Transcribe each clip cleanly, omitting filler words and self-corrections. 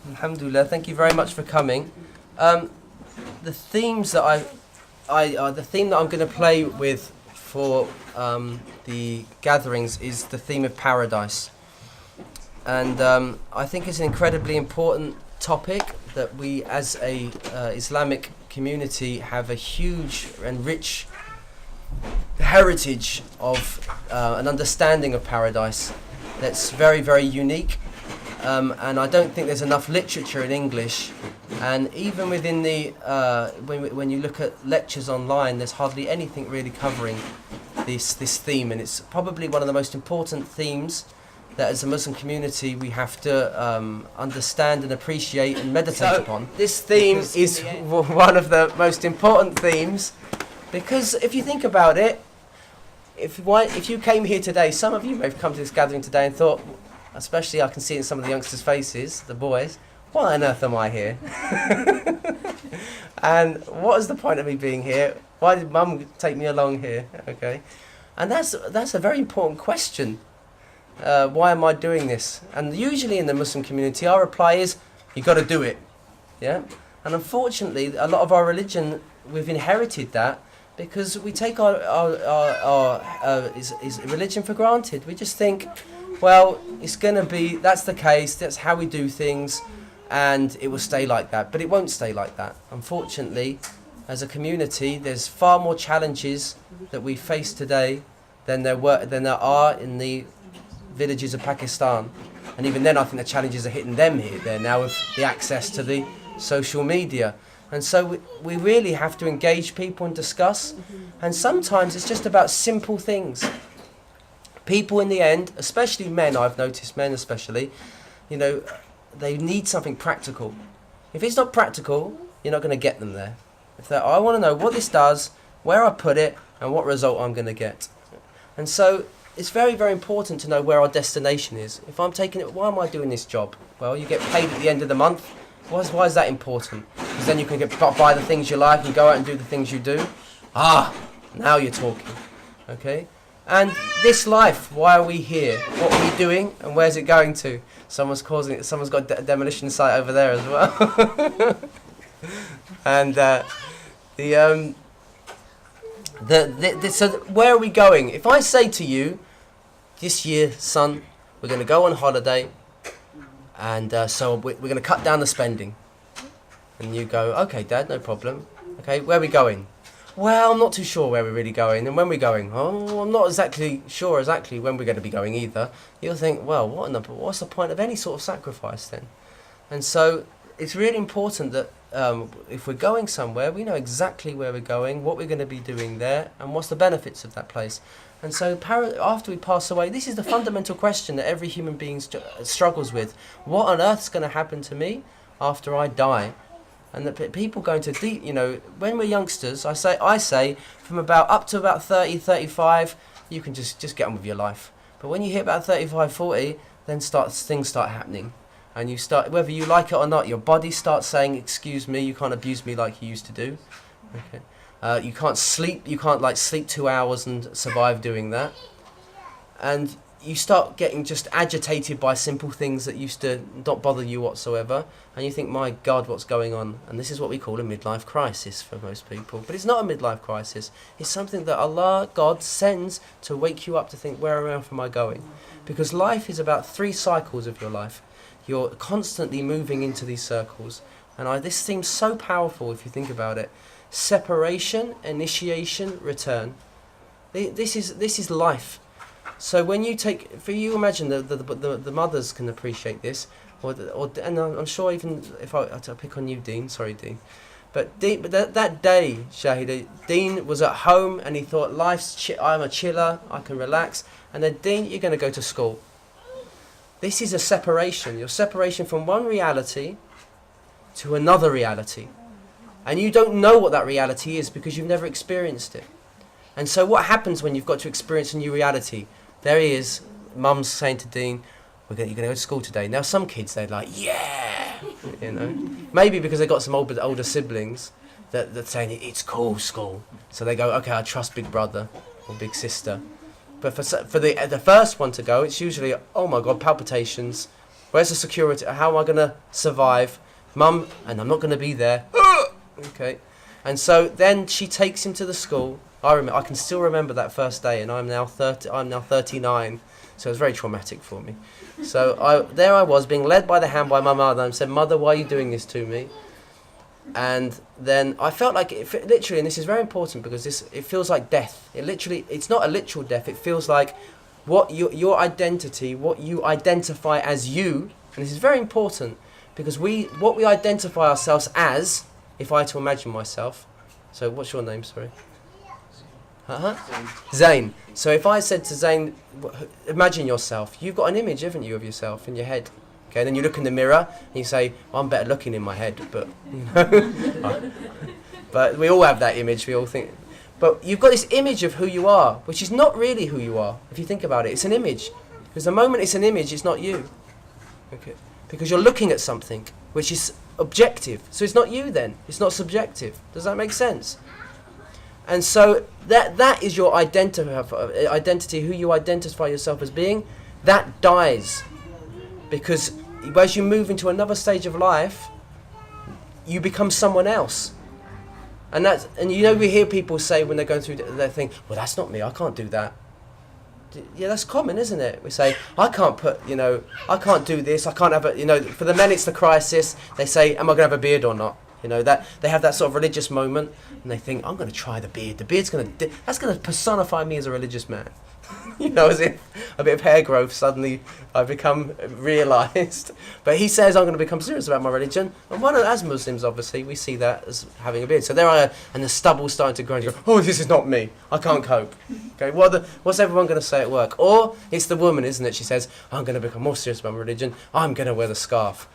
Alhamdulillah, thank you very much for coming. The themes that the theme that I'm going to play with for the gatherings is the theme of paradise, and I think it's an incredibly important topic that we, as a Islamic community, have a huge and rich heritage of an understanding of paradise that's very, very unique. And I don't think there's enough literature in English, and even within the when you look at lectures online, there's hardly anything really covering this theme, and it's probably one of the most important themes that as a Muslim community we have to understand and appreciate and meditate upon. This theme is one of the most important themes, because if you think about it, if you came here today, some of you may have come to this gathering today and thought, especially I can see it in some of the youngsters' faces, the boys, why on earth am I here? And what is the point of me being here? Why did Mum take me along here? Okay, and that's a very important question. Why am I doing this? And usually in the Muslim community, our reply is, you got to do it. Yeah, and unfortunately, a lot of our religion, we've inherited that because we take our religion for granted. We just think, well, it's going to be, that's the case, that's how we do things, and it will stay like that. But it won't stay like that. Unfortunately, as a community, there's far more challenges that we face today than there are in the villages of Pakistan. And even then, I think the challenges are hitting them there now with the access to the social media. And so we really have to engage people and discuss. And sometimes it's just about simple things. People in the end, especially men, I've noticed men especially, they need something practical. If it's not practical, you're not going to get them there. I want to know what this does, where I put it, and what result I'm going to get. And so it's very, very important to know where our destination is. If I'm taking it, why am I doing this job? Well, you get paid at the end of the month. Why is that important? Because then you can buy the things you like and go out and do the things you do. Now you're talking. Okay? And this life, why are we here? What are we doing? And where's it going to? Someone's got a demolition site over there as well. And so where are we going? If I say to you, this year, son, we're going to go on holiday, and so we're going to cut down the spending. And you go, okay, Dad, no problem. Okay, where are we going? Well, I'm not too sure where we're really going. And when we're going, I'm not sure exactly when we're going to be going either. You'll think, well, what's the point of any sort of sacrifice then? And so it's really important that if we're going somewhere, we know exactly where we're going, what we're going to be doing there, and what's the benefits of that place. And so after we pass away, this is the fundamental question that every human being struggles with. What on earth is going to happen to me after I die? And that people go into deep, when we're youngsters, I say from up to about 30, 35, you can just get on with your life. But when you hit about 35, 40, then things start happening. And you start, whether you like it or not, your body starts saying, excuse me, you can't abuse me like you used to do. Okay. You can't sleep 2 hours and survive doing that. And you start getting just agitated by simple things that used to not bother you whatsoever, and you think, my God, what's going on? And this is what we call a midlife crisis for most people. But it's not a midlife crisis. It's something that Allah, God, sends to wake you up to think, where am I going? Because life is about 3 cycles of your life. You're constantly moving into these circles. And this seems so powerful if you think about it. Separation, initiation, return. This is life. So when you imagine the mothers can appreciate this, and I'm sure even if I pick on you, Dean, sorry, Dean, but that day, Shahida, Dean was at home and he thought, I'm a chiller, I can relax, and then Dean, you're going to go to school. This is a separation. You're separation from one reality to another reality, and you don't know what that reality is because you've never experienced it. And so what happens when you've got to experience a new reality? There he is, Mum's saying to Dean, you're going to go to school today. Now some kids, they're like, yeah, maybe because they've got some older siblings that saying it's cool, school. So they go, okay, I trust big brother or big sister. But for the first one to go, it's usually, oh my God, palpitations, Where's the security? How am I going to survive? Mum, and I'm not going to be there. Okay. And so then she takes him to the school. I can still remember that first day, and I'm now 39, so it was very traumatic for me. So there I was, being led by the hand by my mother, and said, "Mother, why are you doing this to me?" And then I felt like literally, and this is very important because it feels like death. It's not a literal death. It feels like what your identity, what you identify as you, and this is very important because what we identify ourselves as. If I had to imagine myself, so what's your name? Sorry. Zayn. So if I said to Zayn, imagine yourself. You've got an image, haven't you, of yourself in your head? Okay, then you look in the mirror and you say, I'm better looking in my head, but but we all have that image. We all think, but you've got this image of who you are, which is not really who you are. If you think about it, it's an image. Because the moment it's an image, it's not you. Okay, because you're looking at something which is objective. So it's not you then. It's not subjective. Does that make sense? And so that is your identity, who you identify yourself as being. That dies. Because as you move into another stage of life, you become someone else. And we hear people say when they're going through their thing, well, that's not me, I can't do that. Yeah, that's common, isn't it? We say, I can't do this, I can't have a, for the men it's the crisis. They say, am I going to have a beard or not? That they have that sort of religious moment and they think, I'm going to try the beard. The beard's that's going to personify me as a religious man. As if a bit of hair growth, suddenly I become realised. But he says, I'm going to become serious about my religion. And as Muslims, obviously, we see that as having a beard. So there I am, and the stubble's starting to grow, and you go, oh, this is not me. I can't cope. Okay, what's everyone going to say at work? Or it's the woman, isn't it? She says, I'm going to become more serious about my religion. I'm going to wear the scarf.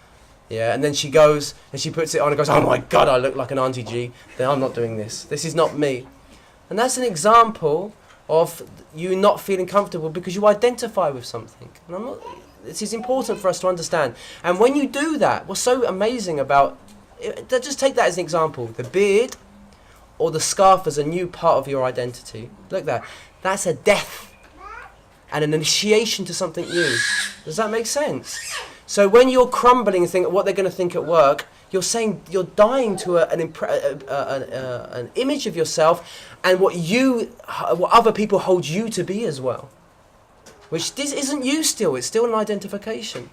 Yeah, and then she goes, and she puts it on and goes, oh my God, I look like an Auntie G. Then I'm not doing this. This is not me. And that's an example of you not feeling comfortable because you identify with something. And this is important for us to understand. And when you do that, what's so amazing about it, just take that as an example. The beard or the scarf as a new part of your identity. Look there. That's a death and an initiation to something new. Does that make sense? So when you're crumbling and think what they're going to think at work, you're saying you're dying to an image of yourself and what other people hold you to be as well. Which this isn't you still, it's still an identification.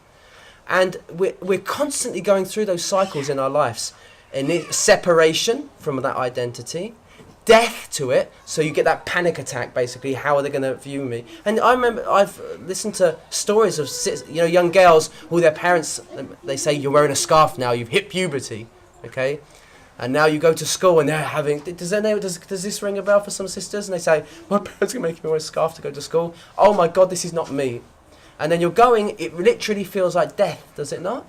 And we're constantly going through those cycles in our lives. And separation from that identity, death to it, so you get that panic attack basically, how are they going to view me? And I remember I've listened to stories of young girls who their parents, they say you're wearing a scarf now, you've hit puberty, okay? And now you go to school and they're having, does this ring a bell for some sisters? And they say, my parents are making me wear a scarf to go to school. Oh my God, this is not me. And then you're going, it literally feels like death, does it not?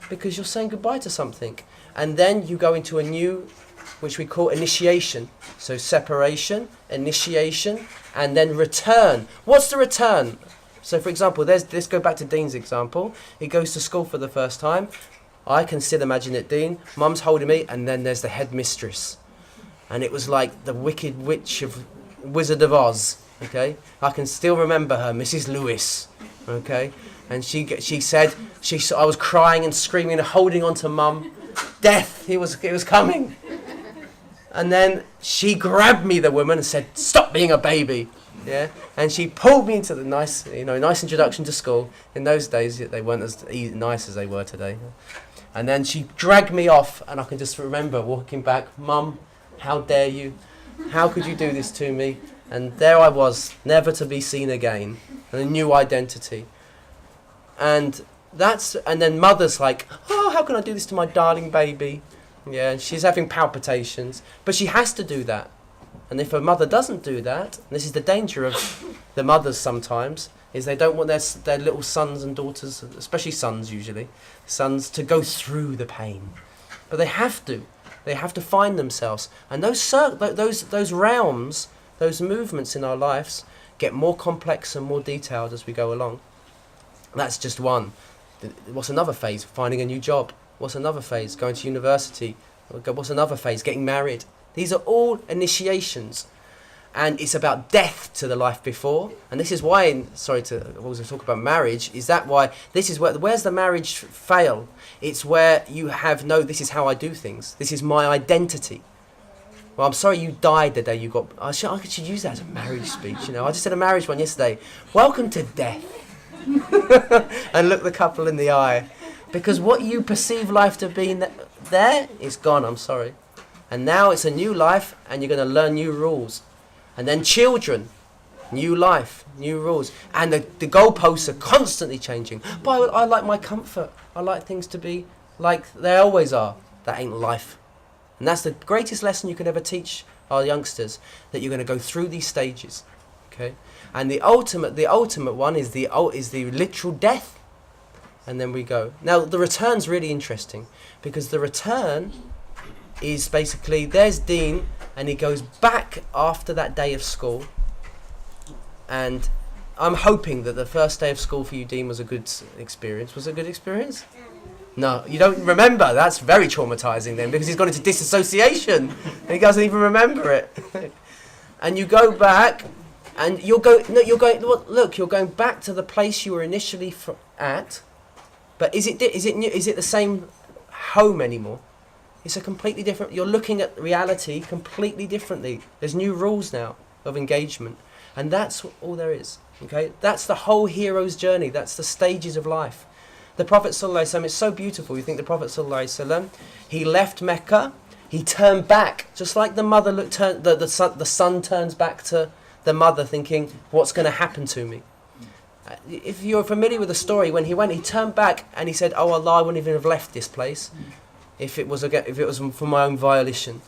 Because you're saying goodbye to something. And then you go into a new, which we call initiation. So separation, initiation, and then return. What's the return? So for example, let's go back to Dean's example. He goes to school for the first time. I can still imagine it, Dean. Mum's holding me, and then there's the headmistress. And it was like the Wicked Witch of Wizard of Oz, okay? I can still remember her, Mrs. Lewis, okay? And she said, I was crying and screaming and holding on to Mum. Death, it was coming. And then she grabbed me, the woman, and said, stop being a baby. Yeah, and she pulled me into the nice introduction to school. In those days, they weren't as nice as they were today. And then she dragged me off, and I can just remember walking back, Mum, how dare you? How could you do this to me? And there I was, never to be seen again, and a new identity. And then Mother's like, oh, how can I do this to my darling baby? Yeah, and she's having palpitations, but she has to do that. And if a mother doesn't do that, and this is the danger of the mothers sometimes, is they don't want their little sons and daughters, especially sons usually, sons to go through the pain. But they have to. They have to find themselves. And those realms, those movements in our lives get more complex and more detailed as we go along. That's just one. What's another phase? Finding a new job. What's another phase? Going to university. What's another phase? Getting married. These are all initiations. and it's about death to the life before. And this is why, sorry to also talk about marriage, is that why this is where's the marriage fail? It's where you have, no, this is how I do things. This is my identity. Well, I'm sorry you died the day you got... I should use that as a marriage speech, you know. I just did a marriage one yesterday. Welcome to death. And look the couple in the eye. Because what you perceive life to be there, it's gone, I'm sorry. And now it's a new life, and you're going to learn new rules. And then children, new life, new rules. And the goalposts are constantly changing. But I like my comfort. I like things to be like they always are. That ain't life. And that's the greatest lesson you can ever teach our youngsters, that you're going to go through these stages. Okay? And the ultimate one is the literal death. And then we go. Now, the return's really interesting, because the return is basically, there's Dean, and he goes back after that day of school. And I'm hoping that the first day of school for you, Dean, was a good experience. Was it a good experience? No, you don't remember. That's very traumatizing then, because he's gone into disassociation and he doesn't even remember it. And you go back, and you're going back to the place you were initially at. But is it the same home anymore? It's a completely different. You're looking at reality completely differently. There's new rules now of engagement, and that's all there is. Okay, that's the whole hero's journey. That's the stages of life. The Prophet ﷺ, it's so beautiful. You think the Prophet ﷺ, he left Mecca, he turned back, just like the mother the son turns back to the mother, thinking, what's going to happen to me? If you're familiar with the story, when he went, he turned back and he said, "Oh Allah, I wouldn't even have left this place if it was for my own volition.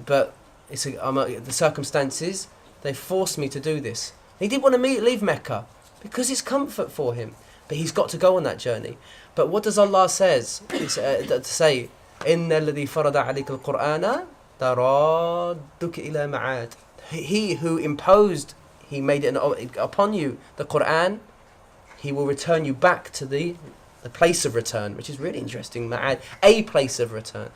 But the circumstances, they forced me to do this." He didn't want to leave Mecca because it's comfort for him. But he's got to go on that journey. But what does Allah say? إِنَّ الَّذِي فَرَضَ عَلَيْكَ الْقُرْآنَ لَرَادُّكَ إِلَى مَعَادٍ. He who imposed, he made it upon you, the Qur'an, he will return you back to the place of return, which is really interesting. Ma'ad, a place of return.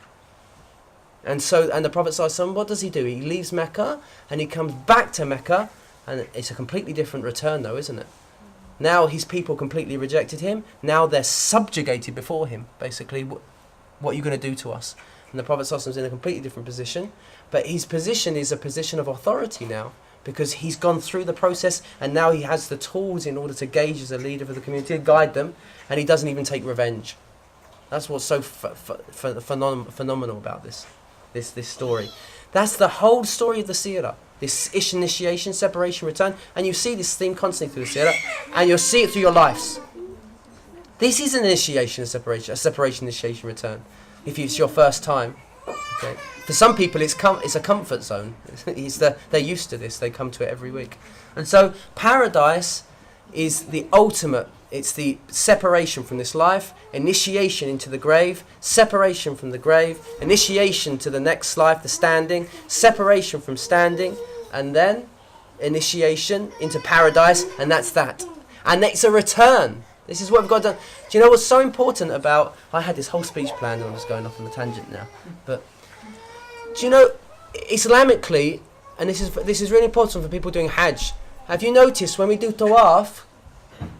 And the Prophet ﷺ, what does he do? He leaves Mecca and he comes back to Mecca, and it's a completely different return though, isn't it? Now his people completely rejected him. Now they're subjugated before him. Basically, what are you going to do to us? And the Prophet ﷺ is in a completely different position. But his position is a position of authority now, because he's gone through the process, and now he has the tools in order to gauge as a leader for the community, guide them, and he doesn't even take revenge. That's what's so phenomenal about this story. That's the whole story of the seerah. This initiation, separation, return. And you see this theme constantly through the seerah, and you'll see it through your lives. This is an initiation, a separation, initiation, return. If it's your first time. Okay. For some people, it's a comfort zone. They're used to this. They come to it every week. And so paradise is the ultimate. It's the separation from this life, initiation into the grave, separation from the grave, initiation to the next life, the standing, separation from standing, and then initiation into paradise, and that's that. And it's a return. This is what we've got to do. Do you know what's so important about... I had this whole speech planned and I'm just going off on a tangent now. But do you know, Islamically, and this is really important for people doing Hajj, have you noticed when we do Tawaf,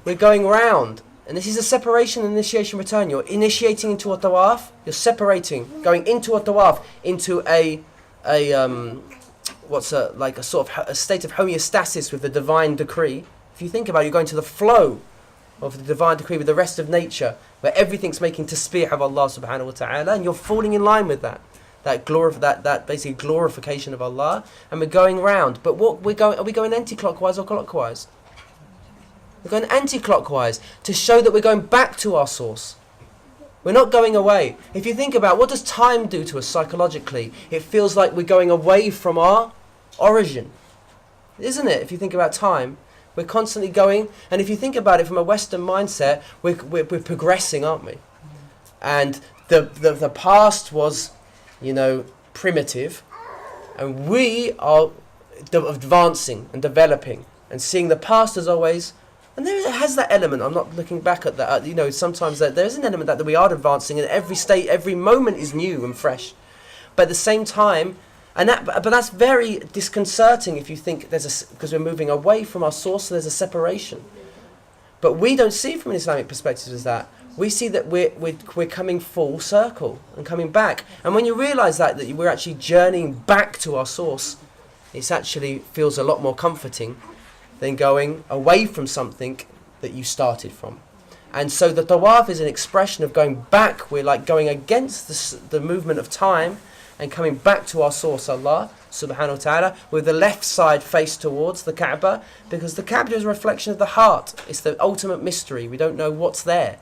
we're going round, and this is a separation, initiation, return. You're initiating into a tawaf, you're separating, going into a tawaf, into a sort of a state of homeostasis with the divine decree. If you think about it, you're going to the flow of the divine decree with the rest of nature, where everything's making tasbih of Allah subhanahu wa ta'ala, and you're falling in line with that basically glorification of Allah, and we're going round. But are we going anti-clockwise or clockwise? We're going anti-clockwise to show that we're going back to our source. We're not going away. If you think about what does time do to us psychologically, it feels like we're going away from our origin. Isn't it? If you think about time, we're constantly going, and if you think about it from a Western mindset, we're progressing, aren't we? And the past was, primitive, and we are advancing and developing and seeing the past as always. And there has that element. I'm not looking back at that. Sometimes there's an element that we are advancing, and every moment is new and fresh. But at the same time, And but that's very disconcerting if you think because we're moving away from our source, so there's a separation. But we don't see it from an Islamic perspective as that. We see that we're coming full circle and coming back. And when you realise that we're actually journeying back to our source, it actually feels a lot more comforting than going away from something that you started from. And so the tawaf is an expression of going back. We're like going against the movement of time and coming back to our source, Allah subhanahu wa ta'ala, with the left side faced towards the Kaaba, because the Kaaba is a reflection of the heart. It's the ultimate mystery. We don't know what's there.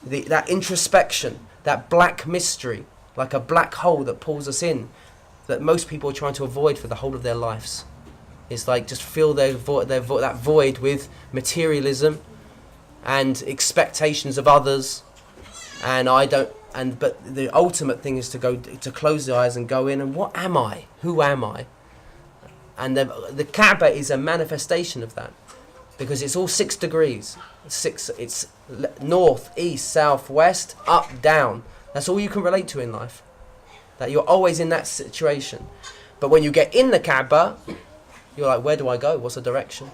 That introspection, that black mystery, like a black hole that pulls us in, that most people are trying to avoid for the whole of their lives. It's like just fill that void with materialism and expectations of others, but the ultimate thing is to close the eyes and go in and what am I? Who am I? And the Kaaba is a manifestation of that, because it's all 6 degrees. It's north, east, south, west, up, down. That's all you can relate to in life. That you're always in that situation. But when you get in the Kaaba, you're like, where do I go? What's the direction?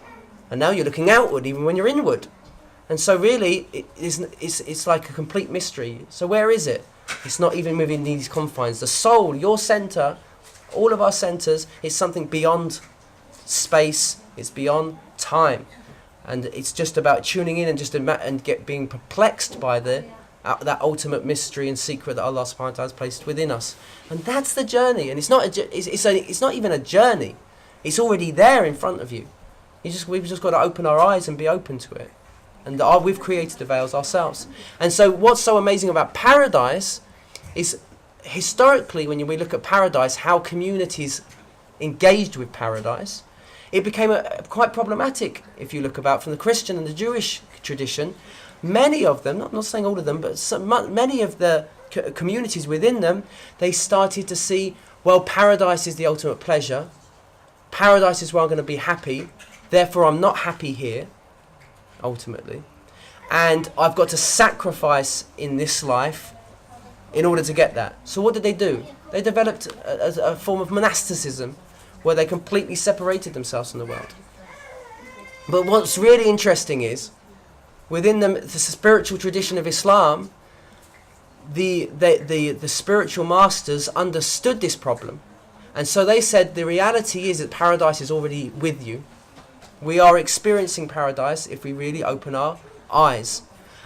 And now you're looking outward, even when you're inward. And so really, it's like a complete mystery. So where is it? It's not even within these confines. The soul, your center, all of our centers, is something beyond space. It's beyond time. And it's just about tuning in and being perplexed by that ultimate mystery and secret that Allah subhanahu wa ta'ala has placed within us. And that's the journey. And it's not even a journey. It's already there in front of you. We've just got to open our eyes and be open to it. And we've created the veils ourselves. And so what's so amazing about paradise is, historically, when we look at paradise, how communities engaged with paradise, it became quite problematic. If you look about from the Christian and the Jewish tradition, many of them, not saying all of them, but many of the communities within them, they started to see, well, paradise is the ultimate pleasure. Paradise is where I'm going to be happy. Therefore, I'm not happy here, ultimately. And I've got to sacrifice in this life in order to get that. So what did they do? They developed a form of monasticism where they completely separated themselves from the world. But what's really interesting is, within the spiritual tradition of Islam, the spiritual masters understood this problem. And so they said the reality is that paradise is already with you. We are experiencing paradise if we really open our eyes.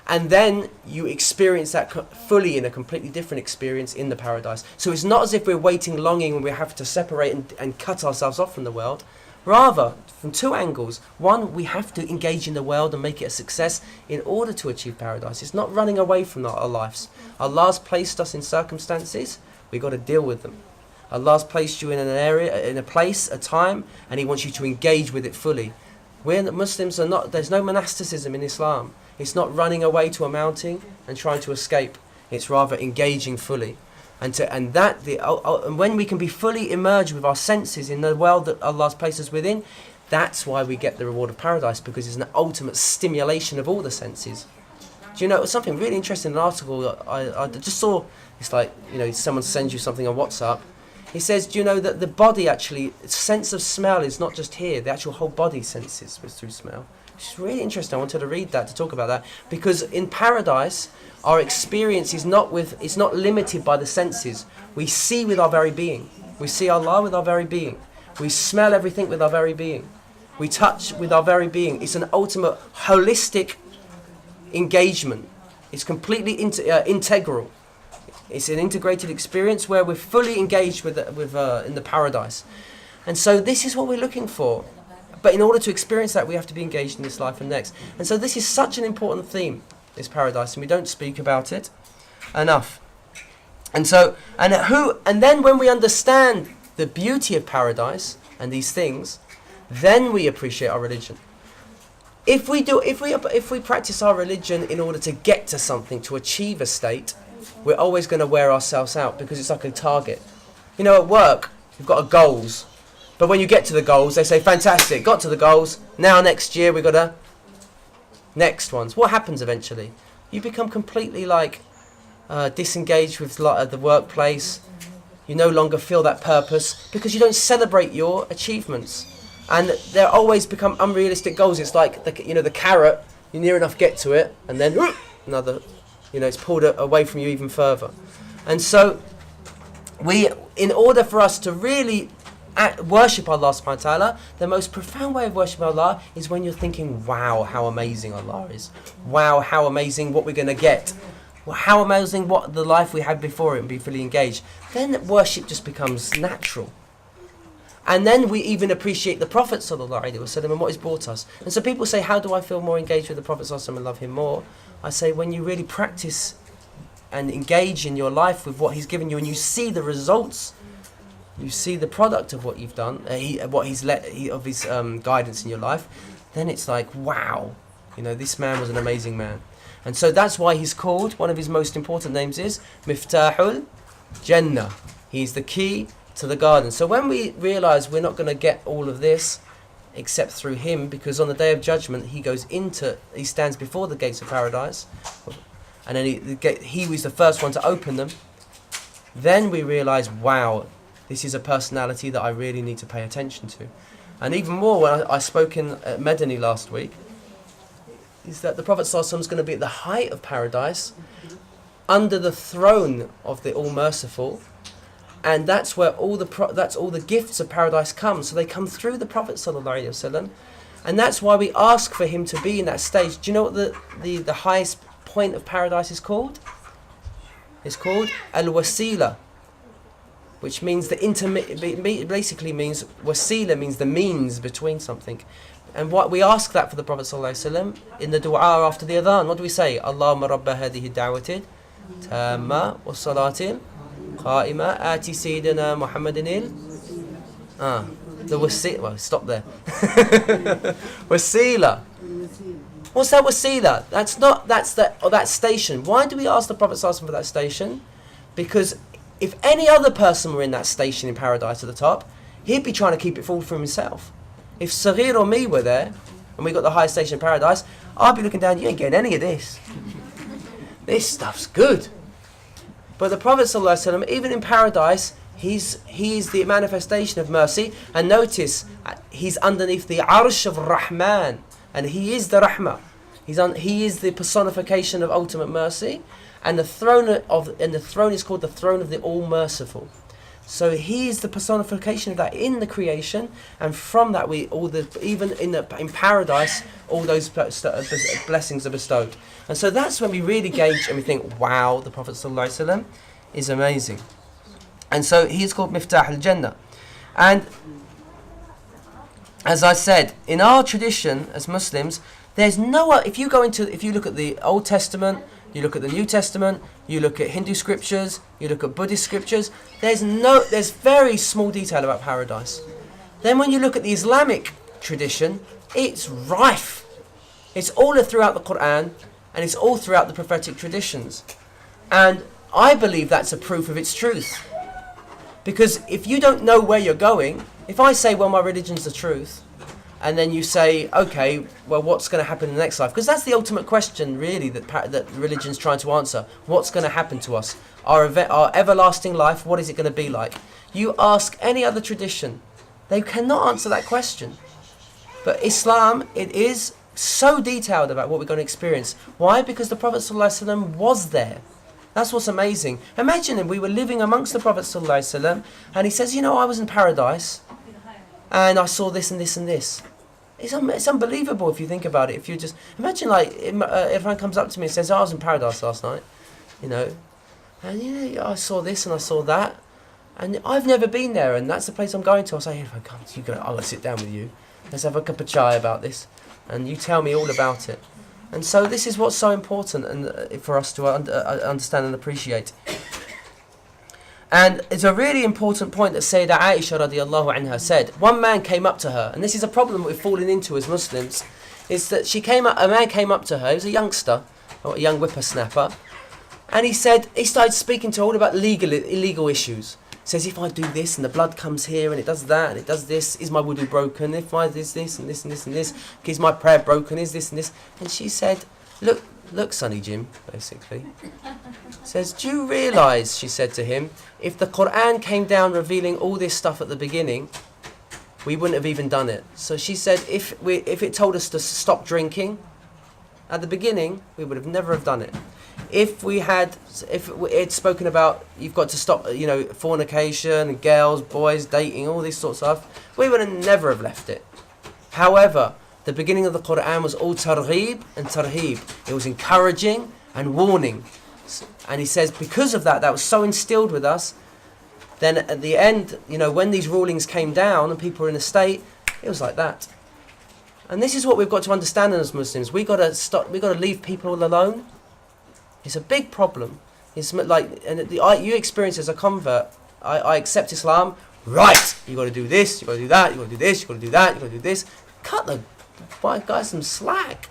And then you experience that fully in a completely different experience in the paradise. So it's not as if we're waiting, longing, and we have to separate and cut ourselves off from the world. Rather, from 2 angles. One, we have to engage in the world and make it a success in order to achieve paradise. It's not running away from our lives. Allah's placed us in circumstances, we've got to deal with them. Allah's placed you in an area, in a place, a time, and He wants you to engage with it fully. Muslims there's no monasticism in Islam. It's not running away to a mountain and trying to escape. It's rather engaging fully. And when we can be fully immersed with our senses in the world that Allah's placed us within, that's why we get the reward of paradise, because it's an ultimate stimulation of all the senses. Do you know, something really interesting, an article that I just saw, it's like, someone sends you something on WhatsApp. He says, do you know that the body actually, sense of smell is not just here, the actual whole body senses through smell. It's really interesting. I wanted to read that, to talk about that, because in paradise, our experience is not limited by the senses. We see with our very being. We see Allah with our very being. We smell everything with our very being. We touch with our very being. It's an ultimate holistic engagement. It's completely integral. It's an integrated experience where we're fully engaged in the paradise. And so this is what we're looking for. But in order to experience that, we have to be engaged in this life and next. And so this is such an important theme, this paradise, and we don't speak about it enough. And then when we understand the beauty of paradise and these things, then we appreciate our religion. If we practice our religion in order to get to something, to achieve a state, we're always going to wear ourselves out, because it's like a target. At work, you've got goals. But when you get to the goals, they say, fantastic, got to the goals. Now next year we've got next ones. What happens eventually? You become completely disengaged with the workplace. You no longer feel that purpose because you don't celebrate your achievements. And they always become unrealistic goals. It's like, the carrot, you near enough get to it, and then another, it's pulled away from you even further. And so, in order for us to really worship Allah subhanahu wa ta'ala, the most profound way of worshiping Allah is when you're thinking, wow, how amazing Allah is. Wow, how amazing what we're going to get. How amazing what the life we had before it and be fully engaged. Then worship just becomes natural. And then we even appreciate the Prophet sallallahu alaihi wasallam and what he's brought us. And so people say, how do I feel more engaged with the Prophet sallallahu alaihi wasallam and love him more? I say, when you really practice and engage in your life with what he's given you, and you see the results, you see the product of what you've done, of his guidance in your life, then it's like, wow, this man was an amazing man. And so that's why he's called, one of his most important names is Miftahul Jannah. He's the key to the garden. So when we realise we're not going to get all of this except through him, because on the Day of Judgment he stands before the gates of paradise, and then he was the first one to open them, then we realise, wow, this is a personality that I really need to pay attention to. And even more, when I spoke in Medini last week, is that the Prophet ﷺ is going to be at the height of paradise, under the throne of the All-Merciful, and that's where all the gifts of paradise come. So they come through the Prophet ﷺ, and that's why we ask for him to be in that stage. Do you know what the highest point of paradise is called? It's called Al-Wasila, which means basically means wasila means the means between something. And what we ask that for the Prophet ﷺ in the dua after the adhan. What do we say? Allahumma rabba hadihi da'watin tamma wa salatin qa'ima ati sayyidina Muhammadin the wasila. Well, stop there. Wasila. What's that wasila? That's that station. Why do we ask the Prophet ﷺ for that station? Because if any other person were in that station in paradise at the top, he'd be trying to keep it full for himself. If Saghir or me were there, and we got the highest station in paradise, I'd be looking down, you ain't getting any of this. This stuff's good. But the Prophet ﷺ, even in paradise, he's the manifestation of mercy. And notice, he's underneath the Arsh of Rahman, and he is the Rahmah. He is the personification of ultimate mercy, and the throne is called the throne of the All-Merciful. So he is the personification of that in the creation, and from that even in paradise, all those blessings are bestowed. And so that's when we really gauge and we think, wow, the Prophet ﷺ is amazing. And so he is called Miftah al-Jannah. And as I said, in our tradition as Muslims, there's if you look at the Old Testament, you look at the New Testament, you look at Hindu scriptures, you look at Buddhist scriptures, there's very small detail about paradise. Then when you look at the Islamic tradition, it's rife. It's all throughout the Quran, and it's all throughout the prophetic traditions. And I believe that's a proof of its truth. Because if you don't know where you're going, if I say, well, my religion's the truth, and then you say, okay, well, what's going to happen in the next life? Because that's the ultimate question, really, that religion's trying to answer. What's going to happen to us? Our everlasting life, what is it going to be like? You ask any other tradition, they cannot answer that question. But Islam, it is so detailed about what we're going to experience. Why? Because the Prophet ﷺ was there. That's what's amazing. Imagine if we were living amongst the Prophet ﷺ, and he says, I was in paradise, and I saw this and this and this. It's unbelievable if you think about it. If you just imagine, like, if everyone comes up to me and says, I was in paradise last night, and I saw this and I saw that, and I've never been there, and that's the place I'm going to. I'll say, I'm going to sit down with you. Let's have a cup of chai about this, and you tell me all about it. And so this is what's so important and for us to understand and appreciate. And it's a really important point that Sayyidah Aisha radiallahu anha said. One man came up to her, and this is a problem we've fallen into as Muslims, is that a man came up to her, he was a youngster, or a young whippersnapper, and he started speaking to her all about illegal issues. He says, if I do this and the blood comes here and it does that and it does this, is my wudu broken? If I this and this and this and this, is my prayer broken? Is this and this? And she said, look, look, Sonny Jim, basically. Says, do you realise, she said to him, if the Quran came down revealing all this stuff at the beginning, we wouldn't have even done it. So she said, if it told us to stop drinking at the beginning, we would have never have done it. If it's spoken about you've got to stop, fornication and girls, boys, dating, all this sort of stuff, we would have never have left it. However, the beginning of the Quran was all targhib and tarhib. It was encouraging and warning. And he says, because of that was so instilled with us, then at the end, when these rulings came down and people were in a state, it was like that. And this is what we've got to understand as Muslims. We've got to leave people alone. It's a big problem. It's like, you experience as a convert, I accept Islam, right, you've got to do this, you've got to do that, you've got to do this, you've got to do that, you've got to do this. Cut the guy some slack.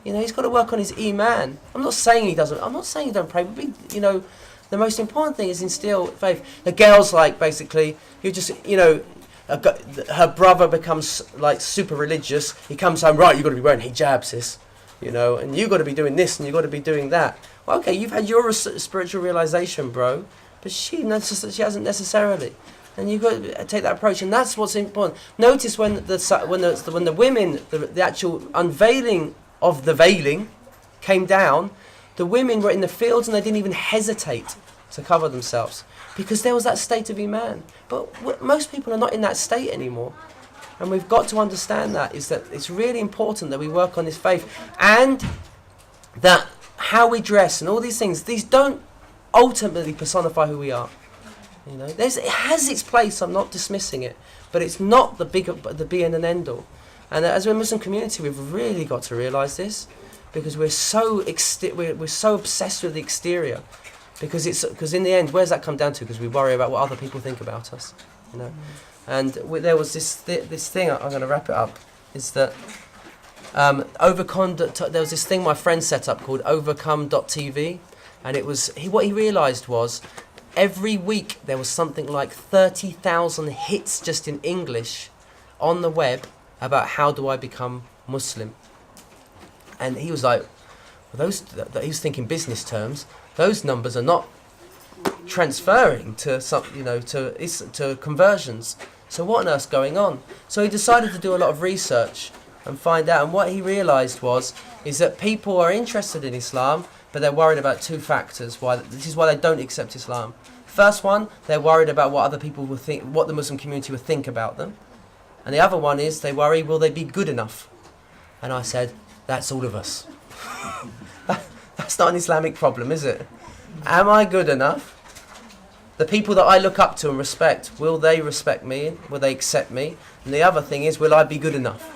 He's got to work on his iman. I'm not saying he don't pray, but the most important thing is instill faith. The girl's like, basically, her brother becomes like super religious. He comes home, right, you've got to be wearing hijab, sis. And you've got to be doing this and you've got to be doing that. Well, okay, you've had your spiritual realization, bro, but she hasn't necessarily. And you've got to take that approach, and that's what's important. Notice when the women, the actual unveiling of the veiling came down, the women were in the fields and they didn't even hesitate to cover themselves because there was that state of iman. But most people are not in that state anymore. And we've got to understand that it's really important that we work on this faith, and that how we dress and all these things, these don't ultimately personify who we are. It has its place. I'm not dismissing it, but it's not the be and end all. And as we're a Muslim community, we've really got to realise this, because we're so obsessed with the exterior, because in the end, where's that come down to? Because we worry about what other people think about us, And there was this thing. I'm going to wrap it up. Is that there was this thing my friend set up called Overcome.tv, and it was what he realised was every week there was something like 30,000 hits just in English on the web about how do I become Muslim. And he was like, he was thinking business terms. Those numbers are not transferring to to conversions. So what on earth's going on? So he decided to do a lot of research and find out. And what he realised is that people are interested in Islam, but they're worried about two factors. This is why they don't accept Islam. First one, they're worried about what other people will think, what the Muslim community will think about them. And the other one is they worry, will they be good enough? And I said, that's all of us. That's not an Islamic problem, is it? Am I good enough? The people that I look up to and respect, will they respect me? Will they accept me? And the other thing is, will I be good enough?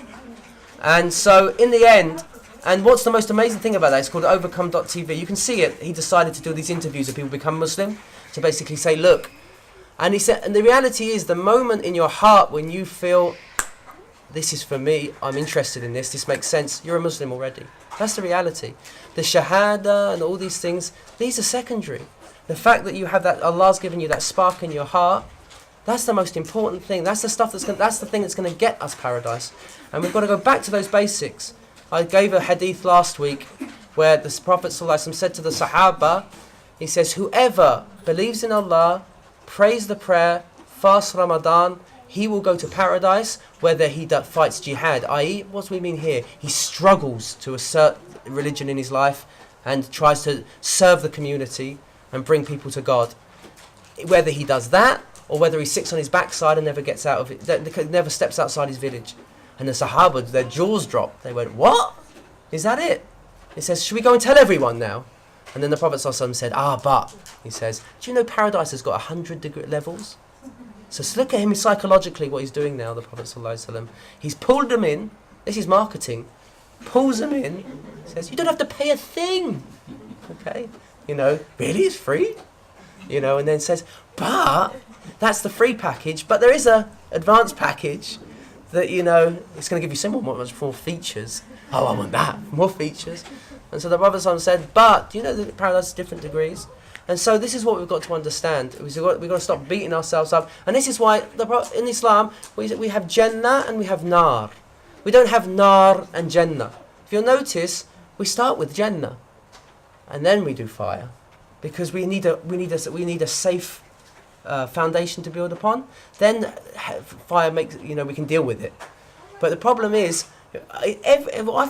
And so in the end, and what's the most amazing thing about that, it's called Overcome.tv. You can see it. He decided to do these interviews of people become Muslim, to basically say, look. And he said, and the reality is, the moment in your heart when you feel, this is for me, I'm interested in this makes sense, you're a Muslim already. That's the reality. The shahada and all these things, these are secondary. The fact that you have that, Allah's given you that spark in your heart, that's the most important thing. That's the stuff that's the thing that's going to get us paradise. And we've got to go back to those basics. I gave a hadith last week where the Prophet ﷺ said to the Sahaba, he says, whoever believes in Allah, prays the prayer, fasts Ramadan, he will go to paradise, whether he fights jihad, i.e., what do we mean here? He struggles to assert religion in his life and tries to serve the community and bring people to God. Whether he does that, or whether he sits on his backside and never gets out of it, never steps outside his village. And the Sahaba, their jaws dropped. They went, what? Is that it? He says, should we go and tell everyone now? And then the Prophet ﷺ said, but, he says, do you know paradise has got 100 degree levels? So look at him psychologically, what he's doing now, the Prophet ﷺ. He's pulled them in, this is marketing, pulls them in, says, you don't have to pay a thing. Okay? Really, it's free? And then says, but, that's the free package, but there is a advanced package that, it's going to give you so much more features. Oh, I want that, more features. And so the Prophet said, but, do you know that paradise is different degrees? And so this is what we've got to understand. We've got to stop beating ourselves up. And this is why in Islam, we have Jannah and we have Nar. We don't have Nar and Jannah. If you'll notice, we start with Jannah. and then we do fire, because we need a safe foundation to build upon. Then fire makes, we can deal with it. But the problem is, I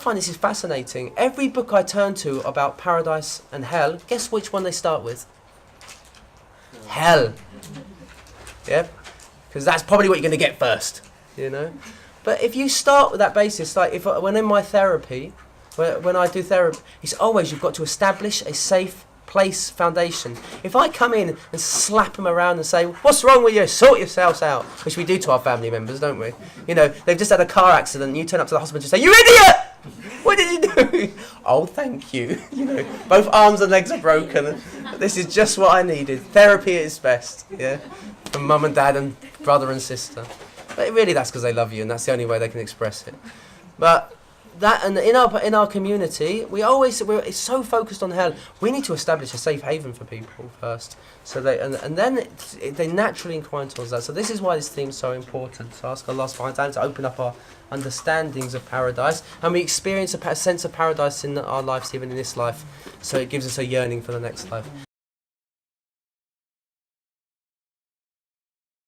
find this is fascinating. Every book I turn to about paradise and hell, guess which one they start with? Hell. Yeah, because that's probably what you're going to get first. But if you start with that basis, like when in my therapy, when I do therapy, it's always you've got to establish a safe place foundation. If I come in and slap them around and say, "What's wrong with you? Sort yourselves out," which we do to our family members, don't we? They've just had a car accident, and you turn up to the hospital and say, "You idiot! What did you do?" "Oh, thank you." Both arms and legs are broken. This is just what I needed. Therapy at its best. Yeah, from mum and dad and brother and sister. But really, that's because they love you, and that's the only way they can express it. But that, and in our community, it's so focused on hell. We need to establish a safe haven for people first, so and then they naturally incline towards that. So this is why this theme is so important. To ask Allah subhanahu wa ta'ala to open up our understandings of paradise, and we experience a sense of paradise in our lives, even in this life. So it gives us a yearning for the next life.